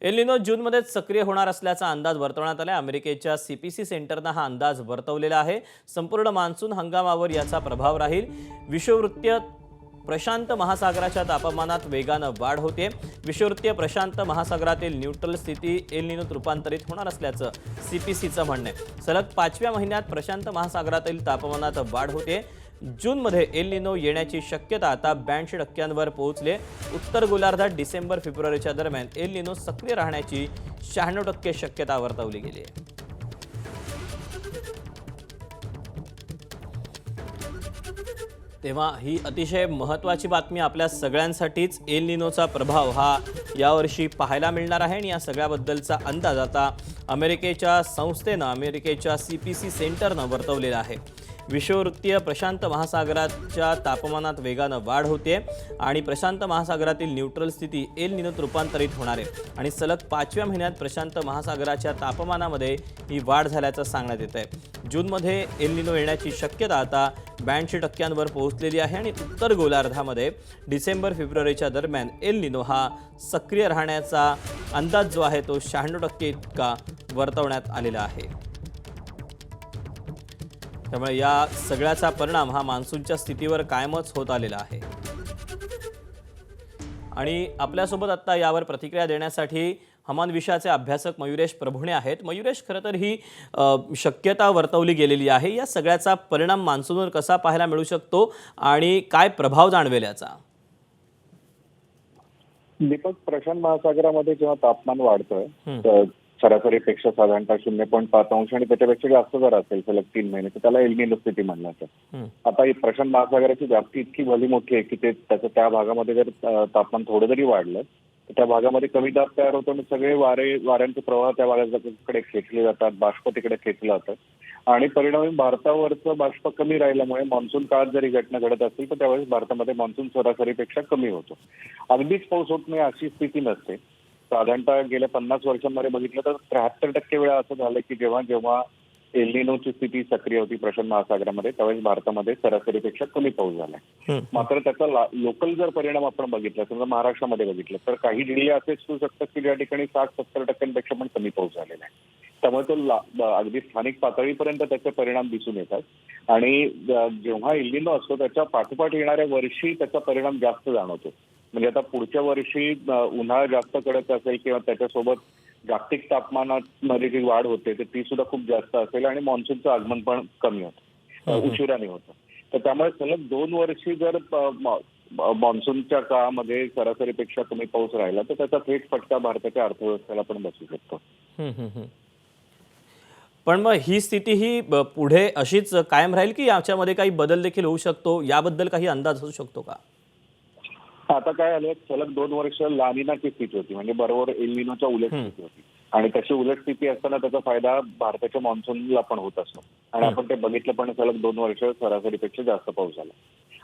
El Nino जूनमध्येच सक्रिय होणार असल्याचा अंदाज वर्तवण्यात आला। अमेरिकेच्या सीपीसी सेंटरने हा अंदाज वर्तवलेला आहे। संपूर्ण मान्सून हंगामावर याचा प्रभाव राहील। विषुववृत्तीय प्रशांत महासागराच्या तापमानात वेगाने वाढ होते। विषुववृत्तीय प्रशांत महासागरातील न्यूट्रल स्थिती एल निनोत रूपांतरित होणार असल्याचं सीपीसीचं म्हणणं आहे। सलग 5व्या महिन्यात प्रशांत महासागरातील तापमानात वाढ होते। जूनमध्ये एल निनो येण्याची शक्यता आता 82% पोहोचले। उत्तर गोलार्धात डिसेंबर फेब्रुवारीच्या दरम्यान एल निनो सक्रिय राहण्याची 96% शक्यता वर्तवली गेली आहे। तेव्हा ही अतिशय महत्त्वाची बातमी आपल्या सगळ्यांसाठीच। एल निनोचा प्रभाव हा यावर्षी पाहायला मिळणार आहे आणि या सगळ्याबद्दलचा अंदाज आता अमेरिकेच्या संस्थेनं अमेरिकेच्या सीपीसी सेंटरनं वर्तवलेला आहे। विषुववृत्तीय प्रशांत महासागराच्या तापमानात वेगाने वाढ होते आणि प्रशांत महासागरातील न्यूट्रल स्थिती एल निनोत रूपांतरित होणार आहे आणि सलग 5व्या महिन्यात प्रशांत महासागराच्या तापमानामध्ये ही वाढ झाल्याचं सांगण्यात येत आहे। जूनमध्ये एल निनो येण्याची शक्यता आता 82% पोहोचलेली आहे आणि उत्तर गोलार्धामध्ये डिसेंबर फेब्रुवारीच्या दरम्यान एल निनो हा सक्रिय राहण्याचा अंदाज जो आहे तो 96% इतका वर्तवण्यात आलेला आहे। त्यामुळे या सगळ्याचा परिणाम हा मान्सूनच्या स्थितीवर कायमच होत आलेला आहे। आणि आपल्यासोबत आता यावर प्रतिक्रिया देण्यासाठी हवामान विषयाचे अभ्यासक मयुरेश प्रभुणे आहेत। मयुरेश, खरं तर ही शक्यता वर्तवली गेलेली आहे। या सगळ्याचा परिणाम मान्सूनवर कसा पाहायला मिळू शकतो आणि काय प्रभाव जाणवेल याचा? दीपक, प्रशांत महासागरामध्ये जेव्हा तापमान वाढतं सरासरीपेक्षा साधारणतः 0.5 अंश आणि त्याच्यापेक्षा जास्त जर असेल सलग 3 महिने तर त्याला एल निनो स्थिती म्हणलं जातं। आता प्रशांत महासागराची व्याप्ती इतकी भली मोठी आहे की ते त्याचं त्या भागामध्ये जर तापमान थोडं जरी वाढलं तर त्या भागामध्ये कमी दाब तयार होतो आणि सगळे वाऱ्यांचे प्रवाह त्या भागाकडे खेचले जातात, बाष्प तिकडे खेचलं जातं आणि परिणामी भारतावरचं बाष्प कमी राहिल्यामुळे मान्सून काळात जरी घटना घडत असतील तर त्यावेळेस भारतामध्ये मान्सून सरासरीपेक्षा कमी होतो। अगदीच पाऊस होत नाही अशी स्थिती नसते। साधारणतः गेल्या 50 वर्षांमध्ये बघितलं तर 73% वेळा असं झालं की जेव्हा जेव्हा एल निनोची स्थिती सक्रिय होती प्रशांत महासागरामध्ये त्यावेळेस भारतामध्ये सरासरीपेक्षा कमी पाऊस झाला। मात्र त्याचा लोकल जर परिणाम आपण बघितला, समजा महाराष्ट्रामध्ये बघितलं तर काही जिल्हे असे असू शकतात की ज्या ठिकाणी 60-70% पण कमी पाऊस झालेला आहे। त्यामुळे तो अगदी स्थानिक पातळीपर्यंत त्याचे परिणाम दिसून येतात आणि जेव्हा एल निनो असतो त्याच्या पाठोपाठ येणाऱ्या वर्षी त्याचा परिणाम जास्त जाणवतो। म्हणजे आता पुढच्या वर्षी उन्हाळा जास्त कडक असेल किंवा त्याच्यासोबत जागतिक तापमानामध्ये जी वाढ होते तर ती सुद्धा खूप जास्त असेल आणि मान्सूनचं आगमन पण कमी होतं, उशिराने होतं। तर त्यामुळे सलग 2 वर्षी जर मान्सूनच्या काळामध्ये सरासरीपेक्षा कमी पाऊस राहिला तर त्याचा थेट फटका भारताच्या अर्थव्यवस्थेला पण बसू शकतो। पण मग ही स्थिती ही पुढे अशीच कायम राहील की याच्यामध्ये काही बदल देखील होऊ शकतो? याबद्दल काही अंदाज असू शकतो का? आता काय आलं, सलग 2 वर्ष ला निनाची स्थिती होती, म्हणजे बरोबर एल निनोच्या उलट स्थिती होती आणि तशी उलट स्थिती असताना त्याचा फायदा भारताच्या मान्सूनला पण होत असतो आणि आपण ते बघितलं पण सलग 2 वर्ष सरासरीपेक्षा जास्त पाऊस झाला।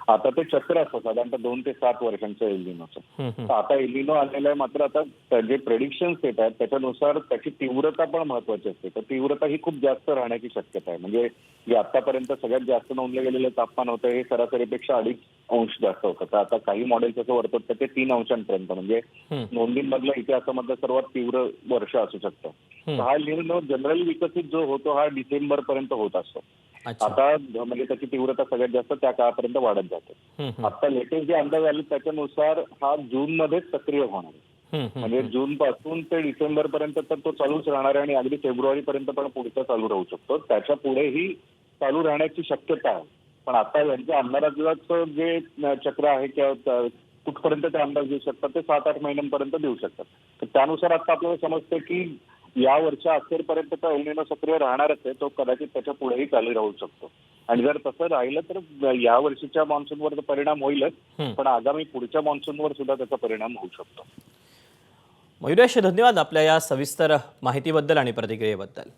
आता ते चक्र असतं साधारणतः 2 ते 7 वर्षांचं एल निनोचं। तर आता एल निनो आलेलं आहे, मात्र आता जे प्रेडिक्शन्स येत आहेत त्याच्यानुसार त्याची तीव्रता पण महत्वाची असते। तर तीव्रता ही खूप जास्त राहण्याची शक्यता आहे। म्हणजे जे आतापर्यंत सगळ्यात जास्त नोंदलं गेलेलं तापमान होतं हे सरासरीपेक्षा 2.5 अंश जास्त होतं। तर आता काही मॉडेल्स असं वर्तवतात ते 3 अंशांपर्यंत, म्हणजे नोंदींमधलं इतिहासामधलं सर्वात तीव्र वर्ष असू शकतं। हा एल निनो जनरली विकसित जो होतो हा डिसेंबर पर्यंत होत असतो। आता म्हणजे त्याची तीव्रता सगळ्यात जास्त त्या काळापर्यंत वाढत जाते। आता लेटेस्ट जे अंदाज आले त्याच्यानुसार हा जून मध्येच सक्रिय होणार आहे, म्हणजे जून पासून ते डिसेंबर पर्यंत तर तो चालूच राहणार आहे आणि अगदी फेब्रुवारी पर्यंत पण पुढचा चालू राहू शकतो। त्याच्या पुढेही चालू राहण्याची शक्यता आहे। पण आता यांच्या अंदाजाचं जे चक्र आहे किंवा कुठपर्यंत ते अंदाज देऊ शकतात ते 7-8 महिन्यांपर्यंत देऊ शकतात। तर त्यानुसार आता आपल्याला समजतं की या वर्षा अखेरपर्यंत तो एल निनो सक्रिय राहणारच आहे, तो कदाचित त्याच्या पुढेही चालू राहू शकतो आणि जर तसं राहिलं तर या वर्षीच्या मान्सूनवर परिणाम होईलच, पण आगामी पुढच्या मान्सूनवर सुद्धा त्याचा परिणाम होऊ शकतो। मयुरेश, धन्यवाद आपल्या या सविस्तर माहितीबद्दल आणि प्रतिक्रियेबद्दल।